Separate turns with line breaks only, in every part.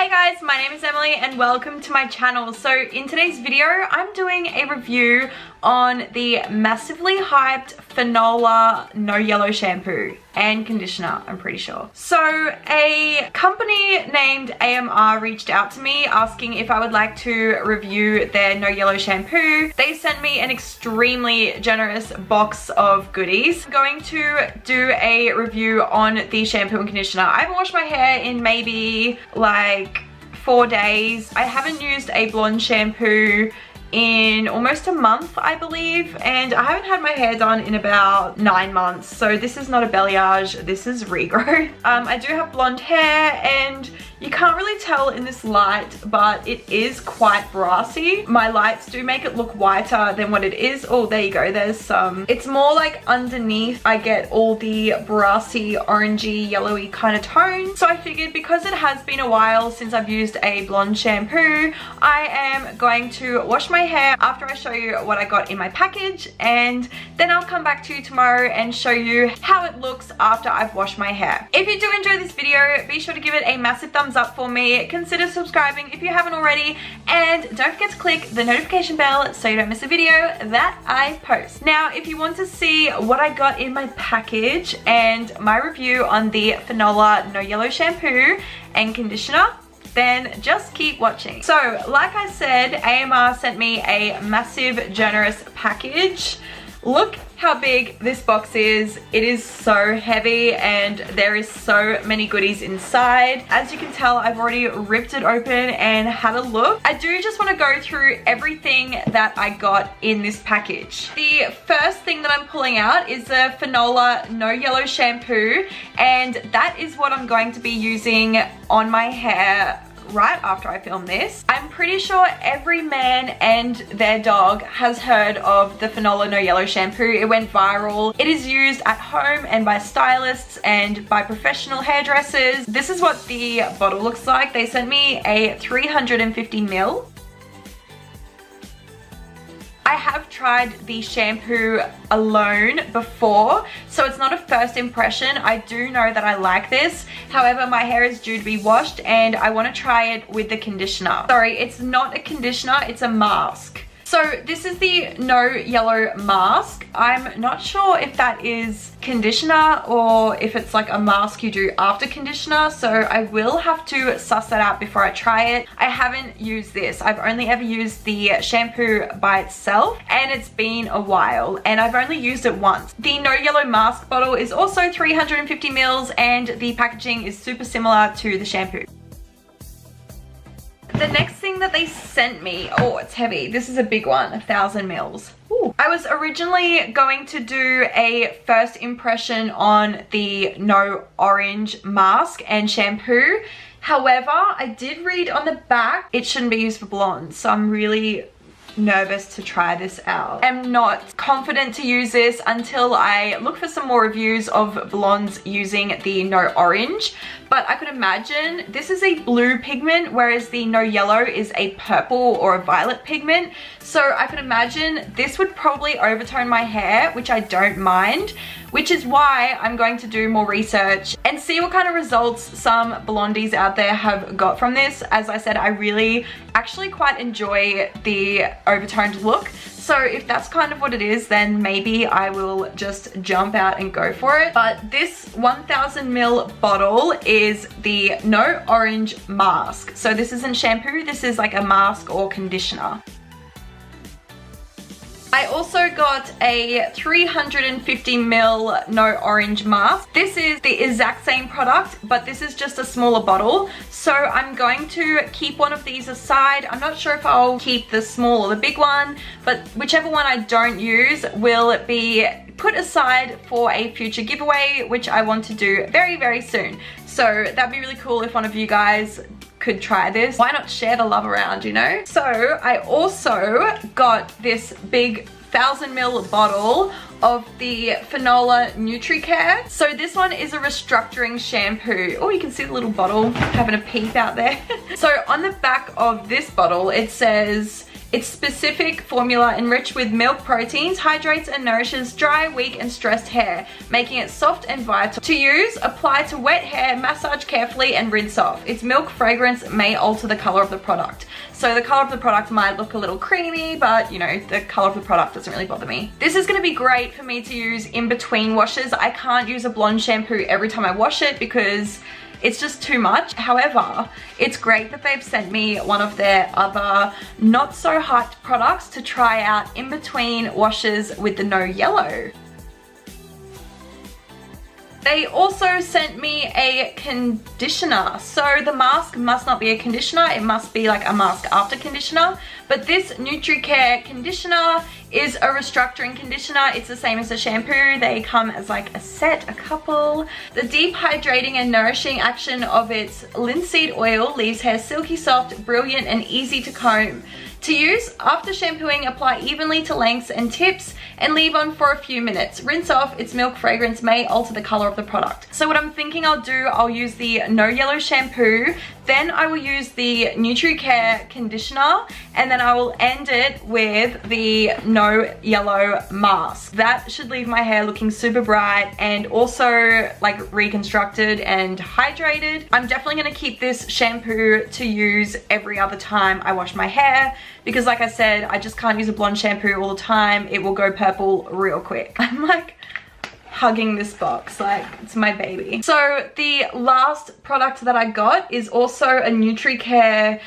Hi guys, my name is Emily and welcome to my channel. So in today's video, I'm doing a review on the massively hyped Fanola No Yellow shampoo and conditioner, I'm pretty sure. So a company named AMR reached out to me asking if I would like to review their No Yellow shampoo. They sent me an extremely generous box of goodies. I'm going to do a review on the shampoo and conditioner. I haven't washed my hair in maybe like 4 days. I haven't used a blonde shampoo in almost a month, I believe, and I haven't had my hair done in about 9 months, so this is not a balayage, this is regrowth. I do have blonde hair and you can't really tell in this light, but it is quite brassy. My lights do make it look whiter than what it is. Oh, there you go, there's some. It's more like underneath I get all the brassy, orangey, yellowy kind of tone. So I figured because it has been a while since I've used a blonde shampoo, I am going to wash my hair after I show you what I got in my package, and then I'll come back to you tomorrow and show you how it looks after I've washed my hair. If you do enjoy this video, be sure to give it a massive thumbs up for me. Consider subscribing if you haven't already, and don't forget to click the notification bell so you don't miss a video that I post. Now, if you want to see what I got in my package and my review on the Fanola No Yellow shampoo and conditioner, then just keep watching. So, like I said, AMR sent me a massive, generous package. Look how big this box is. It is so heavy and there is so many goodies inside. As you can tell, I've already ripped it open and had a look. I do just want to go through everything that I got in this package. The first thing that I'm pulling out is the Fanola No Yellow shampoo, and that is what I'm going to be using on my hair right after I film this. I'm pretty sure every man and their dog has heard of the Fanola No Yellow shampoo. It went viral. It is used at home and by stylists and by professional hairdressers. This is what the bottle looks like. They sent me a 350 ml. I have tried the shampoo alone before, so it's not a first impression. I do know that I like this. However, my hair is due to be washed and I want to try it with the conditioner. Sorry, it's not a conditioner, it's a mask. So this is the No Yellow mask. I'm not sure if that is conditioner or if it's like a mask you do after conditioner, so I will have to suss that out before I try it. I haven't used this. I've only ever used the shampoo by itself, and it's been a while, and I've only used it once. The No Yellow mask bottle is also 350 ml, and the packaging is super similar to the shampoo. The next thing that they sent me, oh, it's heavy. This is a big one, 1,000 ml. Ooh. I was originally going to do a first impression on the No Orange mask and shampoo. However, I did read on the back it shouldn't be used for blondes, so I'm really nervous to try this out. I'm not confident to use this until I look for some more reviews of blondes using the No Orange, but I could imagine this is a blue pigment, whereas the No Yellow is a purple or a violet pigment, so I could imagine this would probably overtone my hair, which I don't mind, which is why I'm going to do more research and see what kind of results some blondies out there have got from this. As I said, I really actually quite enjoy the overtoned look. So if that's kind of what it is, then maybe I will just jump out and go for it. But this 1,000 ml bottle is the No Orange mask. So this isn't shampoo, this is like a mask or conditioner. I also got a 350 ml No Orange mask. This is the exact same product, but this is just a smaller bottle. So I'm going to keep one of these aside. I'm not sure if I'll keep the small or the big one, but whichever one I don't use will be put aside for a future giveaway, which I want to do very, very soon. So that'd be really cool if one of you guys could try this. Why not share the love around, you know? So I also got this big 1,000 ml bottle of the Fanola Nutricare. So this one is a restructuring shampoo. Oh, you can see the little bottle having a peep out there. So on the back of this bottle, it says Its specific formula enriched with milk proteins hydrates and nourishes dry, weak and stressed hair, making it soft and vital. To use, apply to wet hair, massage carefully and rinse off. Its milk fragrance may alter the color of the product. So the color of the product might look a little creamy, but you know, the color of the product doesn't really bother me. This is gonna be great for me to use in between washes. I can't use a blonde shampoo every time I wash it because it's just too much. However, it's great that they've sent me one of their other not so hyped products to try out in between washes with the No Yellow. They also sent me a conditioner. So the mask must not be a conditioner, it must be like a mask after conditioner. But this NutriCare conditioner is a restructuring conditioner. It's the same as the shampoo. They come as like a set, a couple. The deep hydrating and nourishing action of its linseed oil leaves hair silky soft, brilliant and easy to comb. To use, after shampooing, apply evenly to lengths and tips and leave on for a few minutes. Rinse off, its milk fragrance may alter the color of the product. So what I'm thinking I'll do, I'll use the No Yellow shampoo, then I will use the NutriCare conditioner, and then I will end it with the No Yellow mask. That should leave my hair looking super bright and also like reconstructed and hydrated. I'm definitely gonna keep this shampoo to use every other time I wash my hair, because like I said, I just can't use a blonde shampoo all the time. It will go purple real quick. I'm like hugging this box like it's my baby. So the last product that I got is also a NutriCare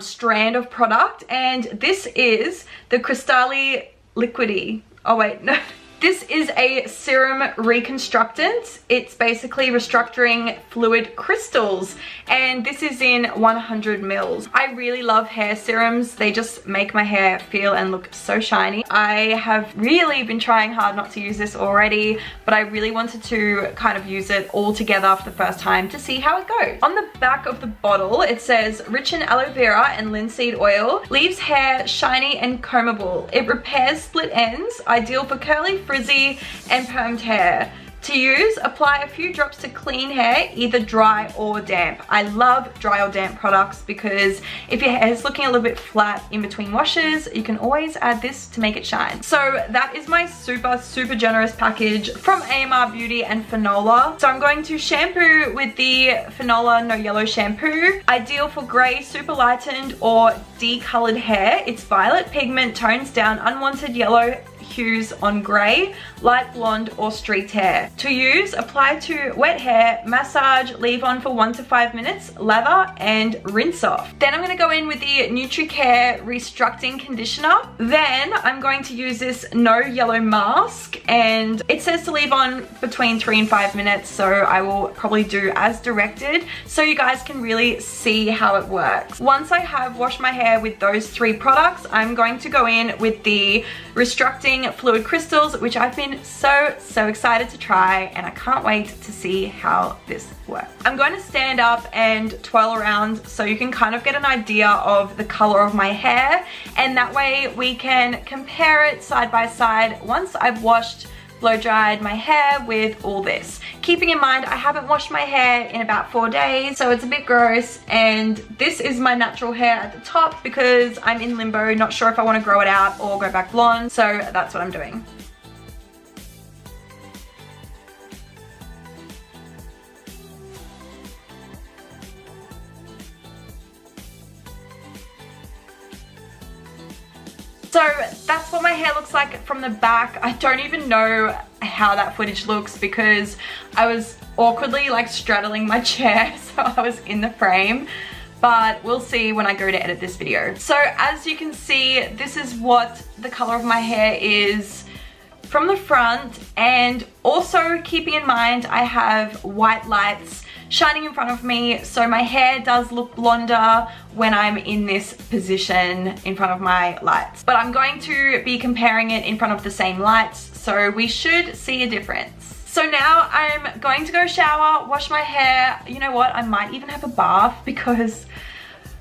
strand of product, and this is the Cristalli Liquidy. Oh wait, no. This is a serum reconstructant. It's basically restructuring fluid crystals, and this is in 100 mils. I really love hair serums. They just make my hair feel and look so shiny. I have really been trying hard not to use this already, but I really wanted to kind of use it all together for the first time to see how it goes. On the back of the bottle, it says rich in aloe vera and linseed oil, leaves hair shiny and combable. It repairs split ends, ideal for curly, frizzy and permed hair. To use, apply a few drops to clean hair, either dry or damp. I love dry or damp products because if your hair is looking a little bit flat in between washes, you can always add this to make it shine. So that is my super generous package from AMR Beauty and Fanola. So I'm going to shampoo with the Fanola No Yellow shampoo. Ideal for grey, super lightened or decolored hair. Its violet pigment tones down unwanted yellow hues on grey, light blonde or streaked hair. To use, apply to wet hair, massage, leave on for 1 to 5 minutes, lather and rinse off. Then I'm going to go in with the NutriCare Restructing Conditioner. Then I'm going to use this No Yellow mask, and it says to leave on between 3 and 5 minutes, so I will probably do as directed so you guys can really see how it works. Once I have washed my hair with those 3 products, I'm going to go in with the Restructing Fluid Crystals, which I've been so excited to try, and I can't wait to see how this works. I'm going to stand up and twirl around so you can kind of get an idea of the color of my hair, and that way we can compare it side by side once I've washed, blow dried my hair with all this. Keeping in mind I haven't washed my hair in about 4 days, so it's a bit gross, and this is my natural hair at the top because I'm in limbo, not sure if I want to grow it out or go back blonde, so that's what I'm doing. So that's what my hair looks like from the back. I don't even know how that footage looks because I was awkwardly like straddling my chair, so I was in the frame, but we'll see when I go to edit this video. So as you can see, this is what the color of my hair is from the front, and also keeping in mind I have white lights shining in front of me, so my hair does look blonder when I'm in this position in front of my lights. But I'm going to be comparing it in front of the same lights, so we should see a difference. So now I'm going to go shower, wash my hair. You know what, I might even have a bath because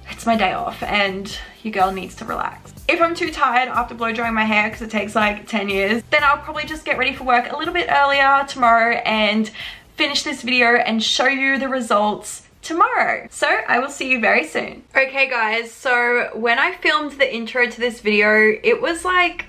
it's my day off and your girl needs to relax. If I'm too tired after blow drying my hair, because it takes like 10 years, then I'll probably just get ready for work a little bit earlier tomorrow and finish this video and show you the results tomorrow. So I will see you very soon. Okay guys, so when I filmed the intro to this video, it was like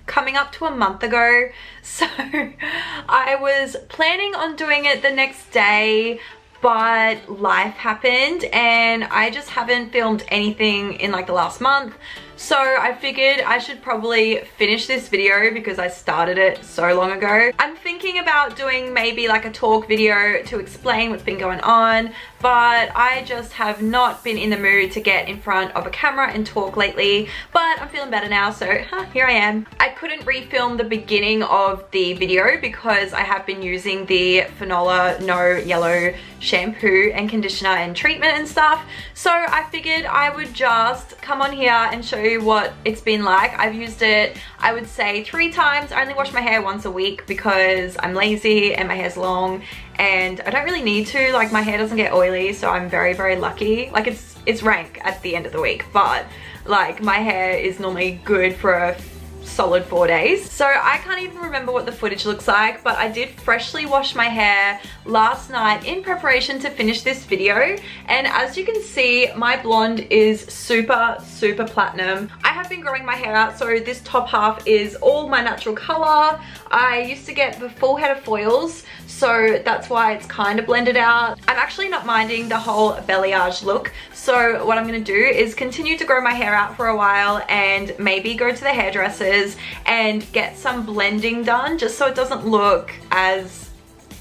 coming up to a month ago. So I was planning on doing it the next day, but life happened and I just haven't filmed anything in like the last month. So I figured I should probably finish this video because I started it so long ago. I'm thinking about doing maybe like a talk video to explain what's been going on, but I just have not been in the mood to get in front of a camera and talk lately. But I'm feeling better now, so here I am. I couldn't refilm the beginning of the video because I have been using the Fanola No Yellow shampoo and conditioner and treatment and stuff. So I figured I would just come on here and show you what it's been like. I've used it, I would say 3 times. I only wash my hair once a week because I'm lazy and my hair's long and I don't really need to. Like, my hair doesn't get oily, so I'm very, very lucky. Like, it's rank at the end of the week, but like my hair is normally good for a solid 4 days. So I can't even remember what the footage looks like, but I did freshly wash my hair last night in preparation to finish this video. And as you can see, my blonde is super, super platinum. I have been growing my hair out, so this top half is all my natural color. I used to get the full head of foils, so that's why it's kind of blended out. I'm actually not minding the whole balayage look. So what I'm gonna do is continue to grow my hair out for a while and maybe go to the hairdressers and get some blending done just so it doesn't look as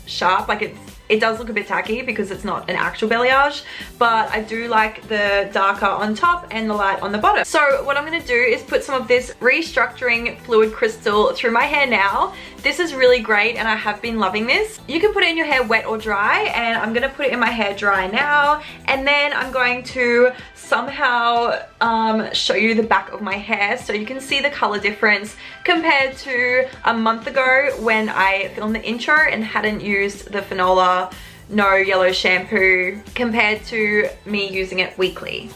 sharp. Like, it does look a bit tacky because it's not an actual balayage, but I do like the darker on top and the light on the bottom. So what I'm gonna do is put some of this restructuring fluid crystal through my hair now. This is really great and I have been loving this. You can put it in your hair wet or dry, and I'm gonna put it in my hair dry now, and then I'm going to somehow show you the back of my hair so you can see the color difference compared to a month ago when I filmed the intro and hadn't used the Fanola No Yellow shampoo compared to me using it weekly.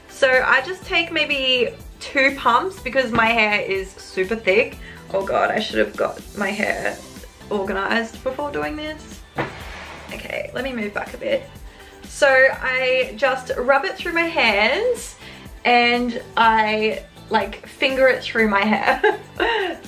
So I just take maybe 2 pumps because my hair is super thick. Oh god, I should have got my hair organized before doing this. Okay, let me move back a bit. So I just rub it through my hands and I like finger it through my hair,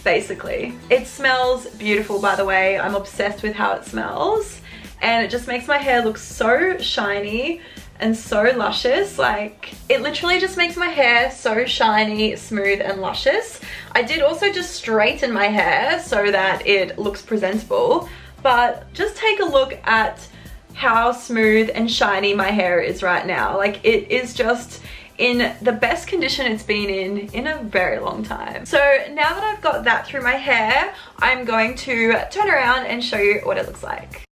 basically. It smells beautiful, by the way. I'm obsessed with how it smells, and it just makes my hair look so shiny and so luscious. Like, it literally just makes my hair so shiny, smooth and luscious. I did also just straighten my hair so that it looks presentable, but just take a look at how smooth and shiny my hair is right now. Like, it is just in the best condition it's been in a very long time. So now that I've got that through my hair, I'm going to turn around and show you what it looks like.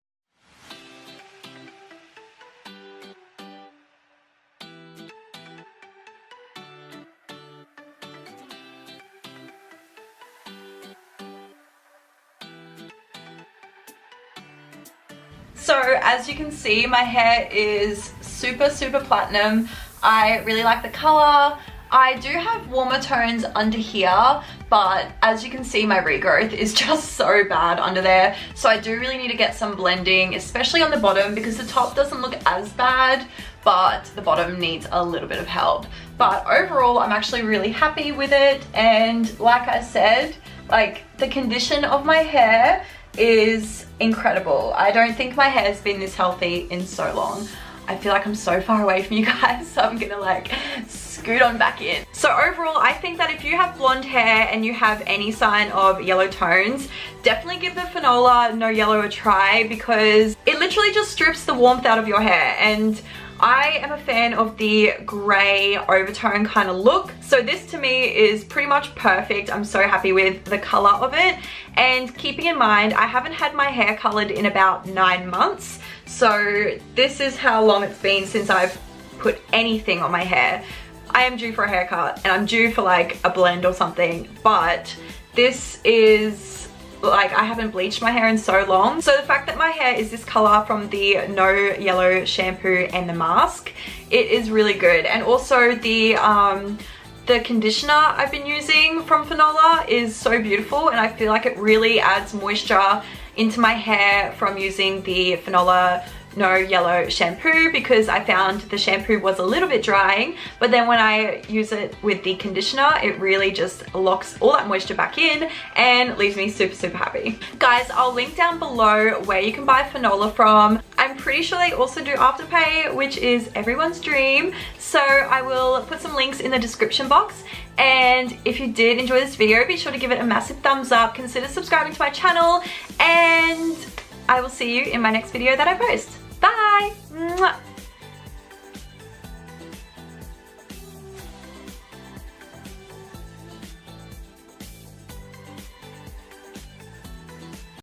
So as you can see, my hair is super, super platinum. I really like the color. I do have warmer tones under here, but as you can see, my regrowth is just so bad under there. So I do really need to get some blending, especially on the bottom, because the top doesn't look as bad, but the bottom needs a little bit of help. But overall, I'm actually really happy with it. And like I said, like, the condition of my hair is incredible. I don't think my hair's been this healthy in so long. I feel like I'm so far away from you guys, so I'm gonna like scoot on back in. So overall, I think that if you have blonde hair and you have any sign of yellow tones, definitely give the Fanola No Yellow a try, because it literally just strips the warmth out of your hair. And I am a fan of the grey overtone kind of look. So this to me is pretty much perfect. I'm so happy with the color of it. And keeping in mind, I haven't had my hair colored in about 9 months. So this is how long it's been since I've put anything on my hair. I am due for a haircut and I'm due for like a blend or something, but this is like, I haven't bleached my hair in so long. So the fact that my hair is this color from the No Yellow shampoo and the mask, it is really good. And also the conditioner I've been using from Fanola is so beautiful, and I feel like it really adds moisture into my hair from using the Fanola No Yellow shampoo because I found the shampoo was a little bit drying, but then when I use it with the conditioner, it really just locks all that moisture back in and leaves me super happy. Guys, I'll link down below where you can buy Fanola from. I'm pretty sure they also do Afterpay, which is everyone's dream. So I will put some links in the description box. And if you did enjoy this video, be sure to give it a massive thumbs up. Consider subscribing to my channel, and I will see you in my next video that I post. Bye! Mwah.